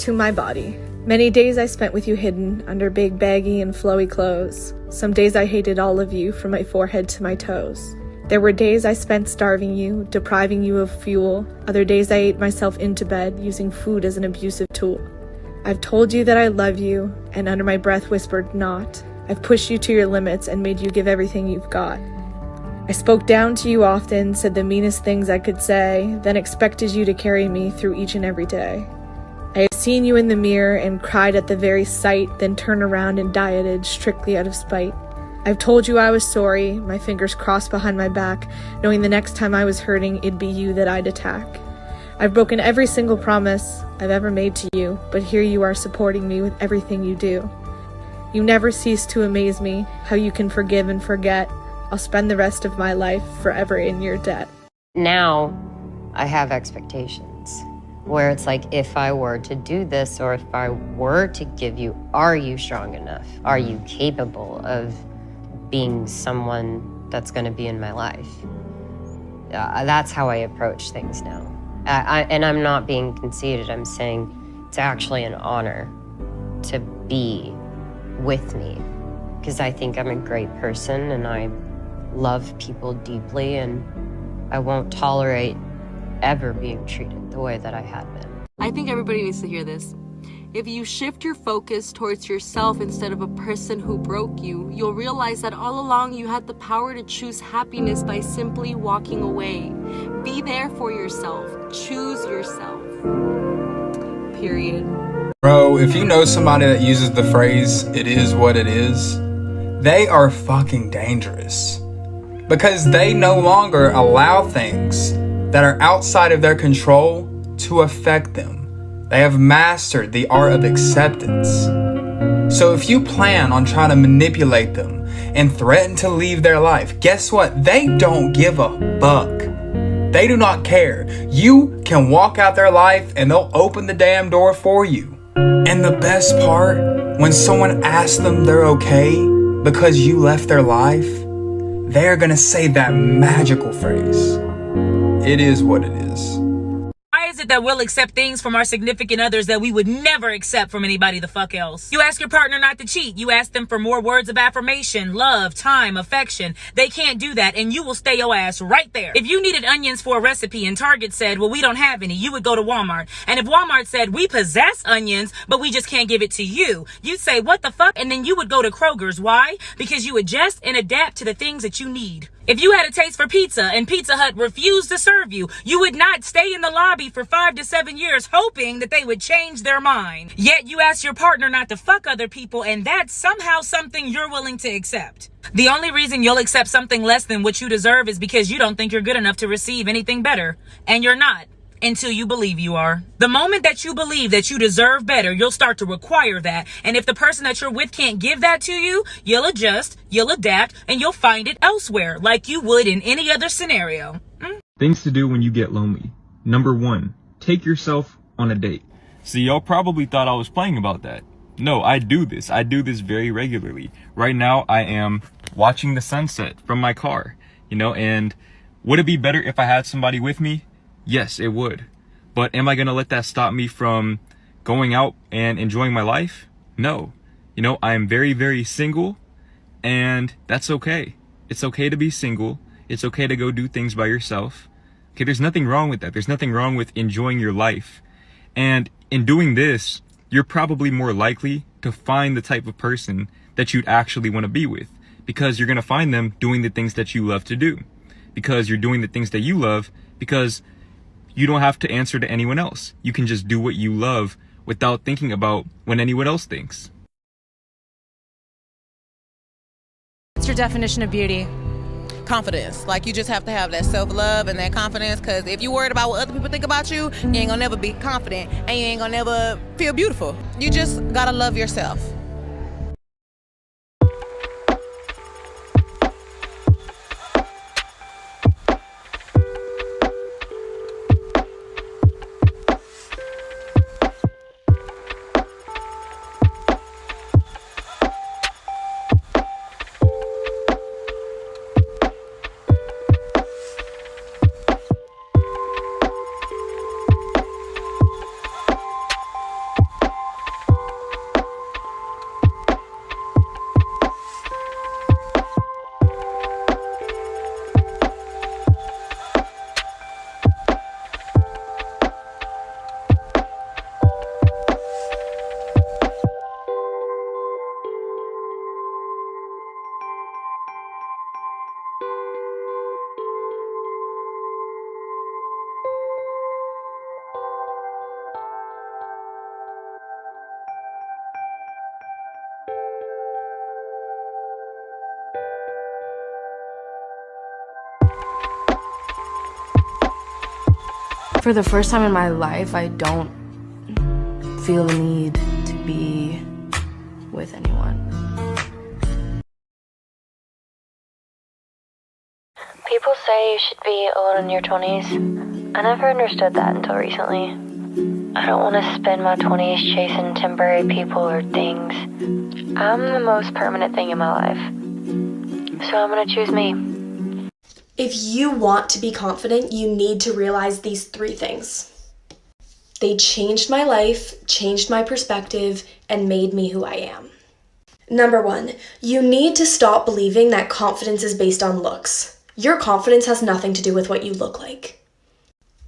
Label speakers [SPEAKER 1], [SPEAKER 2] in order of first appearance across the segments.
[SPEAKER 1] to my body. Many days I spent with you hidden under big baggy and flowy clothes. Some days I hated all of you from my forehead to my toes. There were days I spent starving you, depriving you of fuel. Other days I ate myself into bed, using food as an abusive tool. I've told you that I love you, and under my breath whispered not. I've pushed you to your limits and made you give everything you've got. I spoke down to you often, said the meanest things I could say, then expected you to carry me through each and every day. I have seen you in the mirror and cried at the very sight, then turned around and dieted strictly out of spite. I've told you I was sorry, my fingers crossed behind my back, knowing the next time I was hurting, it'd be you that I'd attack. I've broken every single promise I've ever made to you, but here you are supporting me with everything you do. You never cease to amaze me, how you can forgive and forget. I'll spend the rest of my life forever in your debt.
[SPEAKER 2] Now, I have expectations where it's like, if I were to do this, or if I were to give you, are you strong enough? Are you capable of being someone that's going to be in my life? That's how I approach things now. And I'm not being conceited. I'm saying it's actually an honor to be with me, because I think I'm a great person and I love people deeply, and I won't tolerate ever being treated the way that I had been.
[SPEAKER 3] I think everybody needs to hear this. If you shift your focus towards yourself instead of a person who broke you, you'll realize that all along you had the power to choose happiness by simply walking away. Be there for yourself. Choose yourself. Period.
[SPEAKER 4] Bro, if you know somebody that uses the phrase, "it is what it is," they are fucking dangerous. Because they no longer allow things that are outside of their control to affect them. They have mastered the art of acceptance. So if you plan on trying to manipulate them and threaten to leave their life, guess what? They don't give a fuck. They do not care. You can walk out their life and they'll open the damn door for you. And the best part, when someone asks them they're okay because you left their life, they're gonna say that magical phrase. It is what it is.
[SPEAKER 5] Why is it that we'll accept things from our significant others that we would never accept from anybody the fuck else? You ask your partner not to cheat. You ask them for more words of affirmation, love, time, affection. They can't do that, and you will stay your ass right there. If you needed onions for a recipe and Target said, well, we don't have any, you would go to Walmart. And if Walmart said, we possess onions, but we just can't give it to you, you'd say, what the fuck? And then you would go to Kroger's. Why? Because you adjust and adapt to the things that you need. If you had a taste for pizza and Pizza Hut refused to serve you, you would not stay in the lobby for 5 to 7 years hoping that they would change their mind. Yet you ask your partner not to fuck other people, and that's somehow something you're willing to accept. The only reason you'll accept something less than what you deserve is because you don't think you're good enough to receive anything better. And you're not. Until you believe you are. The moment that you believe that you deserve better, you'll start to require that. And if the person that you're with can't give that to you, you'll adjust, you'll adapt, and you'll find it elsewhere, like you would in any other scenario.
[SPEAKER 6] Things to do when you get lonely. Number 1, take yourself on a date. See, y'all probably thought I was playing about that. No, I do this. I do this very regularly. Right now, I am watching the sunset from my car, and would it be better if I had somebody with me? Yes, it would. But am I going to let that stop me from going out and enjoying my life? No. I am very, very single, and that's okay. It's okay to be single. It's okay to go do things by yourself. Okay, there's nothing wrong with that. There's nothing wrong with enjoying your life. And in doing this, you're probably more likely to find the type of person that you'd actually want to be with, because you're going to find them doing the things that you love to do, because you're doing the things that you love, because you don't have to answer to anyone else. You can just do what you love without thinking about what anyone else thinks.
[SPEAKER 7] What's your definition of beauty?
[SPEAKER 8] Confidence. Like, you just have to have that self-love and that confidence, because if you're worried about what other people think about you, you ain't gonna never be confident and you ain't gonna never feel beautiful. You just gotta love yourself.
[SPEAKER 9] For the first time in my life, I don't feel the need to be with anyone.
[SPEAKER 10] People say you should be alone in your 20s. I never understood that until recently. I don't want to spend my 20s chasing temporary people or things. I'm the most permanent thing in my life. So I'm gonna choose me.
[SPEAKER 11] If you want to be confident, you need to realize these 3 things. They changed my life, changed my perspective, and made me who I am. Number 1, you need to stop believing that confidence is based on looks. Your confidence has nothing to do with what you look like.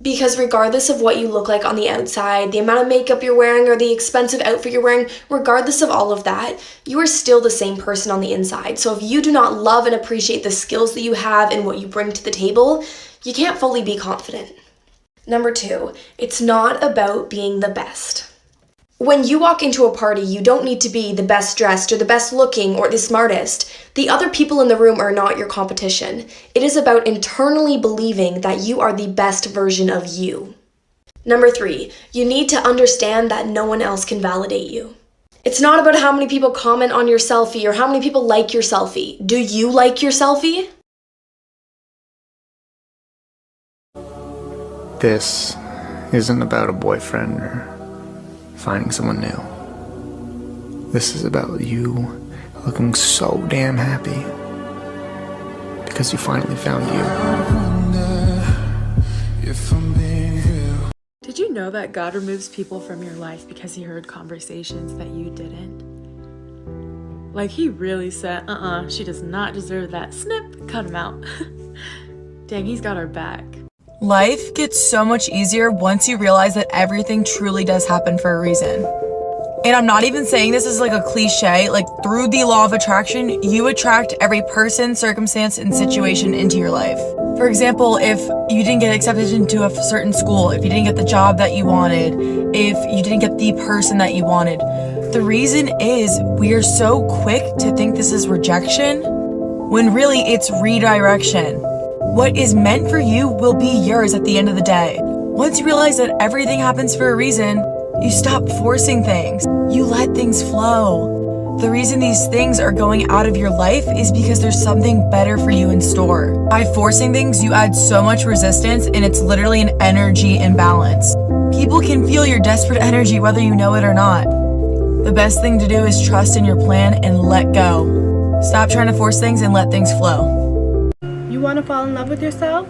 [SPEAKER 11] Because regardless of what you look like on the outside, the amount of makeup you're wearing or the expensive outfit you're wearing, regardless of all of that, you are still the same person on the inside. So if you do not love and appreciate the skills that you have and what you bring to the table, you can't fully be confident. Number 2, it's not about being the best. When you walk into a party, you don't need to be the best dressed or the best looking or the smartest. The other people in the room are not your competition. It is about internally believing that you are the best version of you. Number 3, you need to understand that no one else can validate you. It's not about how many people comment on your selfie or how many people like your selfie. Do you like your selfie?
[SPEAKER 12] This isn't about a boyfriend or finding someone new. This is about you looking so damn happy because you finally found you.
[SPEAKER 13] Did you know that God removes people from your life because he heard conversations that you didn't? Like he really said, she does not deserve that. Snip, cut him out. Dang, he's got our back.
[SPEAKER 14] Life gets so much easier once you realize that everything truly does happen for a reason. And I'm not even saying this is like a cliche, like through the law of attraction, you attract every person, circumstance, and situation into your life. For example, if you didn't get accepted into a certain school, if you didn't get the job that you wanted, if you didn't get the person that you wanted, the reason is we are so quick to think this is rejection, when really it's redirection. What is meant for you will be yours at the end of the day. Once you realize that everything happens for a reason, you stop forcing things. You let things flow. The reason these things are going out of your life is because there's something better for you in store. By forcing things, you add so much resistance and it's literally an energy imbalance. People can feel your desperate energy whether you know it or not. The best thing to do is trust in your plan and let go. Stop trying to force things and let things flow.
[SPEAKER 1] You want to fall in love with yourself?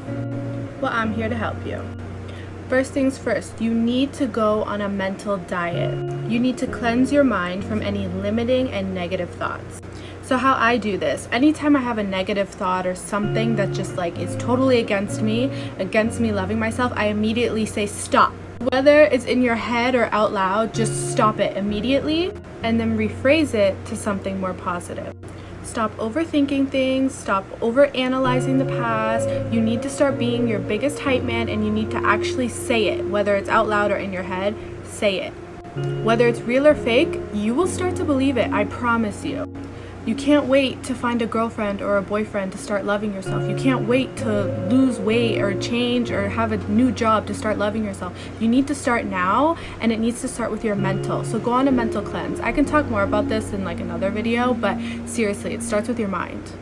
[SPEAKER 1] Well, I'm here to help you. First things first, you need to go on a mental diet. You need to cleanse your mind from any limiting and negative thoughts. So how I do this, anytime I have a negative thought or something that just like is totally against me loving myself, I immediately say stop. Whether it's in your head or out loud, just stop it immediately and then rephrase it to something more positive. Stop overthinking things, stop overanalyzing the past. You need to start being your biggest hype man and you need to actually say it. Whether it's out loud or in your head, say it. Whether it's real or fake, you will start to believe it, I promise you. You can't wait to find a girlfriend or a boyfriend to start loving yourself. You can't wait to lose weight or change or have a new job to start loving yourself. You need to start now, and it needs to start with your mental. So go on a mental cleanse. I can talk more about this in like another video, but seriously, it starts with your mind.